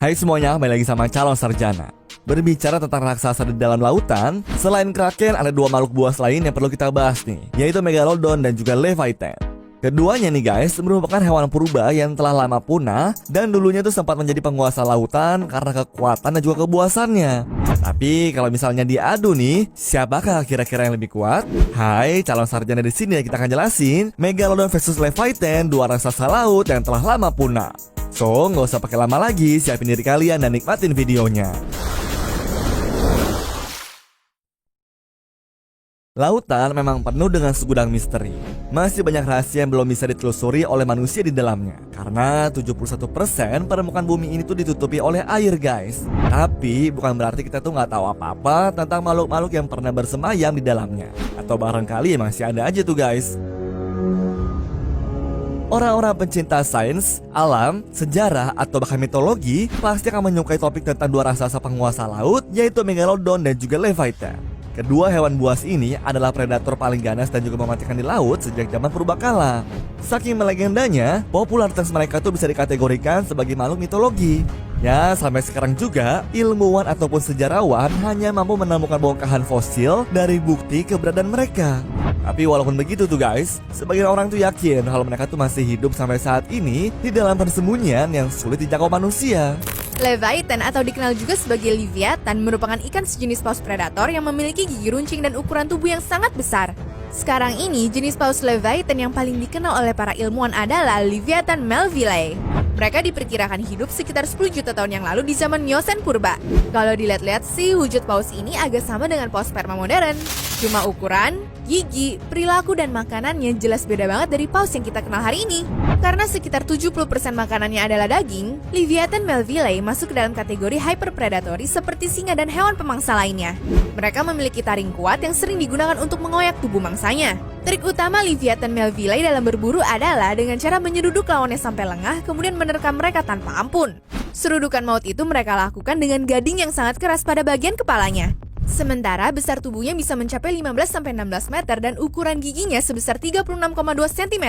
Hai semuanya, kembali lagi sama Calon Sarjana. Berbicara tentang raksasa di dalam lautan, selain Kraken ada dua makhluk buas lain yang perlu kita bahas nih, yaitu Megalodon dan juga Leviathan. Keduanya nih guys, merupakan hewan purba yang telah lama punah dan dulunya tuh sempat menjadi penguasa lautan karena kekuatan dan juga kebuasannya. Tapi kalau misalnya diadu nih, siapakah kira-kira yang lebih kuat? Hai, calon sarjana di sini kita akan jelasin Megalodon versus Leviathan, dua raksasa laut yang telah lama punah. So, nggak usah pakai lama lagi, siapin diri kalian dan nikmatin videonya. Lautan memang penuh dengan segudang misteri. Masih banyak rahasia yang belum bisa ditelusuri oleh manusia di dalamnya. Karena 71% permukaan bumi ini tuh ditutupi oleh air guys. Tapi bukan berarti kita tuh nggak tahu apa-apa tentang makhluk-makhluk yang pernah bersemayam di dalamnya. Atau barangkali masih ada aja tuh guys. Orang-orang pencinta sains, alam, sejarah, atau bahkan mitologi pasti akan menyukai topik tentang dua raksasa penguasa laut, yaitu Megalodon dan juga Leviathan. Kedua hewan buas ini adalah predator paling ganas dan juga mematikan di laut sejak zaman purbakala. Saking melegendanya, popularitas mereka tuh bisa dikategorikan sebagai makhluk mitologi. Ya, sampai sekarang juga, ilmuwan ataupun sejarawan hanya mampu menemukan bongkahan fosil dari bukti keberadaan mereka. Tapi walaupun begitu tuh guys, sebagian orang tuh yakin kalau mereka tuh masih hidup sampai saat ini di dalam persembunyian yang sulit dijangkau manusia. Leviathan atau dikenal juga sebagai Leviathan merupakan ikan sejenis paus predator yang memiliki gigi runcing dan ukuran tubuh yang sangat besar. Sekarang ini, jenis paus Leviathan yang paling dikenal oleh para ilmuwan adalah Leviathan melvillei. Mereka diperkirakan hidup sekitar 10 juta tahun yang lalu di zaman Miocene purba. Kalau dilihat-lihat sih, wujud paus ini agak sama dengan paus sperma modern. Cuma ukuran, gigi, perilaku, dan makanannya jelas beda banget dari paus yang kita kenal hari ini. Karena sekitar 70% makanannya adalah daging, Leviathan melvillei masuk ke dalam kategori hyperpredatory seperti singa dan hewan pemangsa lainnya. Mereka memiliki taring kuat yang sering digunakan untuk mengoyak tubuh mangsanya. Trik utama Leviathan melvillei dalam berburu adalah dengan cara menyeruduk lawannya sampai lengah, kemudian menerkam mereka tanpa ampun. Serudukan maut itu mereka lakukan dengan gading yang sangat keras pada bagian kepalanya. Sementara besar tubuhnya bisa mencapai 15-16 meter dan ukuran giginya sebesar 36,2 cm.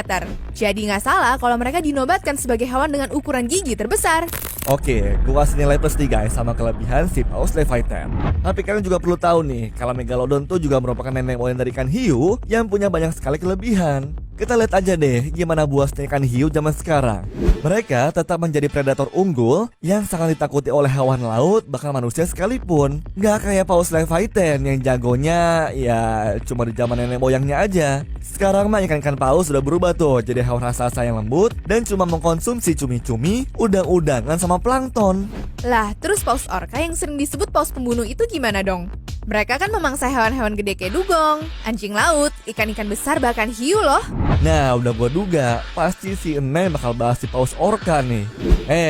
Jadi nggak salah kalau mereka dinobatkan sebagai hewan dengan ukuran gigi terbesar. Oke, gua kasih nilai plus 3 sama kelebihan si paus Leviathan. Tapi kalian juga perlu tahu nih, kalau Megalodon tuh juga merupakan nenek moyang dari ikan hiu yang punya banyak sekali kelebihan. Kita lihat aja deh gimana buasnya ikan hiu zaman sekarang. Mereka tetap menjadi predator unggul yang sangat ditakuti oleh hewan laut, bahkan manusia sekalipun. Gak kayak paus Leviathan yang jagonya ya cuma di zaman nenek moyangnya aja. Sekarang mah ikan-ikan paus sudah berubah tuh jadi hewan raksasa yang lembut dan cuma mengkonsumsi cumi-cumi, udang-udangan sama plankton. Lah, terus paus orca yang sering disebut paus pembunuh itu gimana dong? Mereka kan memangsa hewan-hewan gede kayak dugong, anjing laut, ikan-ikan besar, bahkan hiu loh. Nah, udah gua duga, pasti si Enel bakal bahas si paus orca nih.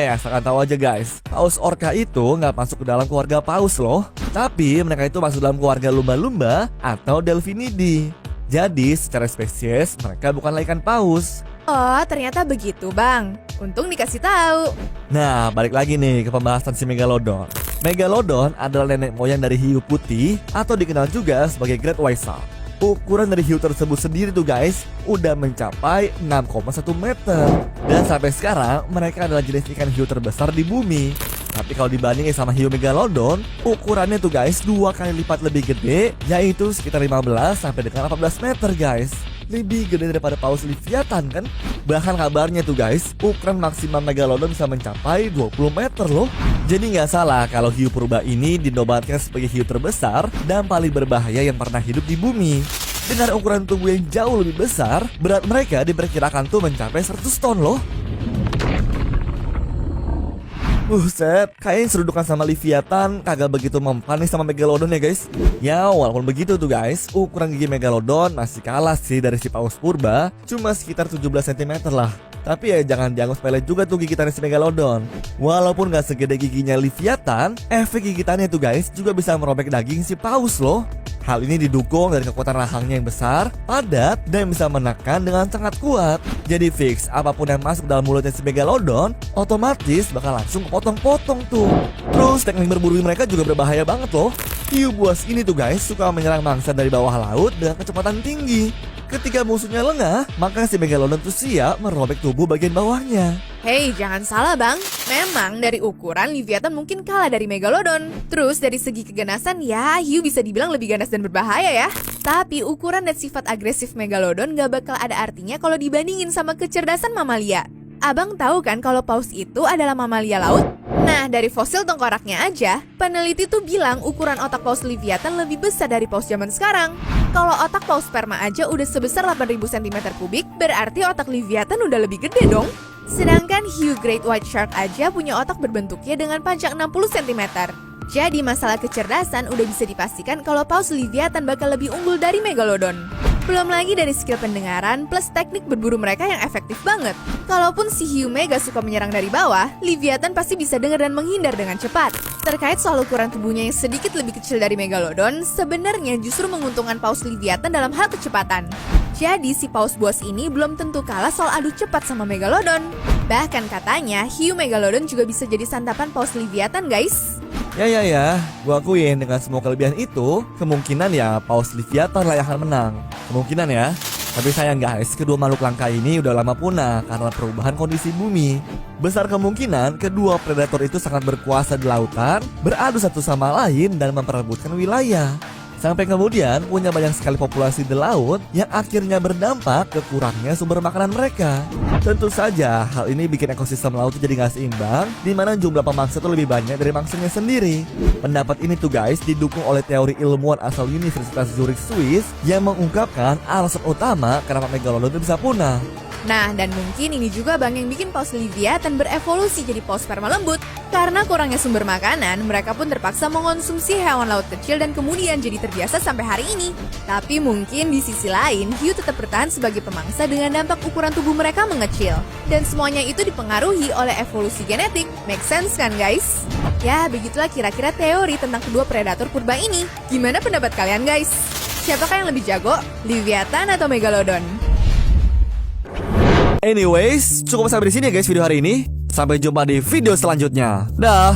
Asalkan tahu aja guys, paus orca itu nggak masuk ke dalam keluarga paus loh. Tapi mereka itu masuk dalam keluarga lumba-lumba atau Delphinidae. Jadi secara spesies mereka bukanlah ikan paus. Oh, ternyata begitu bang. Untung dikasih tahu. Nah, balik lagi nih ke pembahasan si Megalodon. Megalodon adalah nenek moyang dari hiu putih atau dikenal juga sebagai Great White Shark. Ukuran dari hiu tersebut sendiri tuh guys udah mencapai 6,1 meter. Dan sampai sekarang mereka adalah jenis ikan hiu terbesar di bumi. Tapi kalau dibandingin sama hiu Megalodon, ukurannya tuh guys 2 kali lipat lebih gede, yaitu sekitar 15 sampai dengan 18 meter guys. Lebih gede daripada paus Leviathan kan? Bahkan kabarnya tuh guys, ukuran maksimal Megalodon bisa mencapai 20 meter loh. Jadi nggak salah kalau hiu purba ini dinobatkan sebagai hiu terbesar dan paling berbahaya yang pernah hidup di bumi. Dengan ukuran tubuh yang jauh lebih besar, berat mereka diperkirakan tuh mencapai 100 ton loh. Buset, kayaknya serudukan sama Leviathan kagak begitu mempan nih sama Megalodon ya guys. Ya walaupun begitu tuh guys, ukuran gigi Megalodon masih kalah sih dari si paus purba, cuma sekitar 17 cm lah. Tapi ya jangan dianggap sepele juga tuh gigitannya si Megalodon. Walaupun gak segede giginya Leviathan, efek gigitannya tuh guys juga bisa merobek daging si paus loh. Hal ini didukung dari kekuatan rahangnya yang besar, padat, dan bisa menekan dengan sangat kuat. Jadi fix, apapun yang masuk dalam mulutnya si Megalodon, otomatis bakal langsung kepotong-potong tuh. Terus teknik berburu mereka juga berbahaya banget loh. Hiu buas ini tuh guys suka menyerang mangsa dari bawah laut dengan kecepatan tinggi. Ketika musuhnya lengah, maka si Megalodon tuh siap merobek tubuh bagian bawahnya. Hei, jangan salah bang. Memang dari ukuran Leviathan mungkin kalah dari Megalodon. Terus dari segi keganasan ya, hiu bisa dibilang lebih ganas dan berbahaya ya. Tapi ukuran dan sifat agresif Megalodon gak bakal ada artinya kalau dibandingin sama kecerdasan mamalia. Abang tahu kan kalau paus itu adalah mamalia laut? Nah, dari fosil tengkoraknya aja, peneliti tuh bilang ukuran otak paus Leviathan lebih besar dari paus zaman sekarang. Kalau otak paus sperma aja udah sebesar 8.000 cm3, berarti otak Leviathan udah lebih gede dong. Sedangkan hiu Great White Shark aja punya otak berbentuknya dengan panjang 60 cm. Jadi masalah kecerdasan udah bisa dipastikan kalau paus Leviathan bakal lebih unggul dari Megalodon. Belum lagi dari skill pendengaran plus teknik berburu mereka yang efektif banget. Kalaupun si hiu mega suka menyerang dari bawah, Leviathan pasti bisa dengar dan menghindar dengan cepat. Terkait soal ukuran tubuhnya yang sedikit lebih kecil dari Megalodon, sebenarnya justru menguntungkan paus Leviathan dalam hal kecepatan. Jadi si paus buas ini belum tentu kalah soal adu cepat sama Megalodon. Bahkan katanya hiu Megalodon juga bisa jadi santapan paus Leviathan guys. Ya, gua akuin dengan semua kelebihan itu, kemungkinan ya paus Leviathan lah yang akan menang. Kemungkinan ya. Tapi sayang guys, kedua makhluk langka ini udah lama punah karena perubahan kondisi bumi. Besar kemungkinan kedua predator itu sangat berkuasa di lautan, beradu satu sama lain dan memperebutkan wilayah. Sampai kemudian punya banyak sekali populasi di laut yang akhirnya berdampak ke kurangnya sumber makanan mereka. Tentu saja hal ini bikin ekosistem laut jadi gak seimbang, di mana jumlah pemangsa itu lebih banyak dari mangsanya sendiri. Pendapat ini tuh guys didukung oleh teori ilmuwan asal Universitas Zurich Swiss yang mengungkapkan alasan utama kenapa Megalodon itu bisa punah. Nah, dan mungkin ini juga bang yang bikin paus Leviathan berevolusi jadi paus sperma lembut. Karena kurangnya sumber makanan, mereka pun terpaksa mengonsumsi hewan laut kecil dan kemudian jadi terbiasa sampai hari ini. Tapi mungkin di sisi lain, hiu tetap bertahan sebagai pemangsa dengan dampak ukuran tubuh mereka mengecil. Dan semuanya itu dipengaruhi oleh evolusi genetik. Make sense kan guys? Ya, begitulah kira-kira teori tentang kedua predator purba ini. Gimana pendapat kalian guys? Siapakah yang lebih jago? Leviathan atau Megalodon? Anyways, cukup sampai di sini ya guys video hari ini. Sampai jumpa di video selanjutnya. Dah.